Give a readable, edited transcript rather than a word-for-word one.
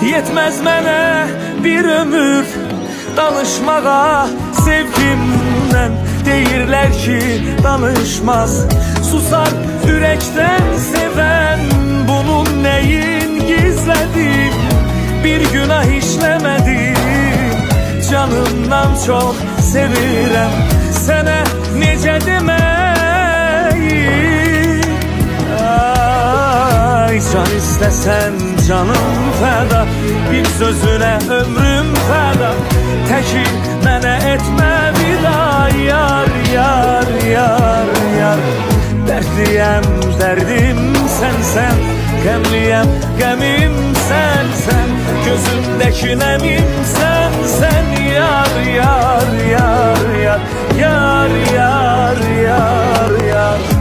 Yetmez mənə bir ömür danışmağa sevgimdən. Deyirlər ki danışmaz, susar ürəkdən sevən. Bunun neyin gizlədim, bir günah işləmədim. Canımdan çox sevirəm, sənə necə deməyim. Ay can istəsən canım fəda, bir sözünə ömrüm fəda. Təki mənə etmə vida, yar, yar, yar, yar. Dərdliyəm, dərdim sənsən, qəmliyəm, qəmim sənsən. Gözümdəki nəmim sənsən, yar, yar, yar, yar, yar, yar, yar, yar.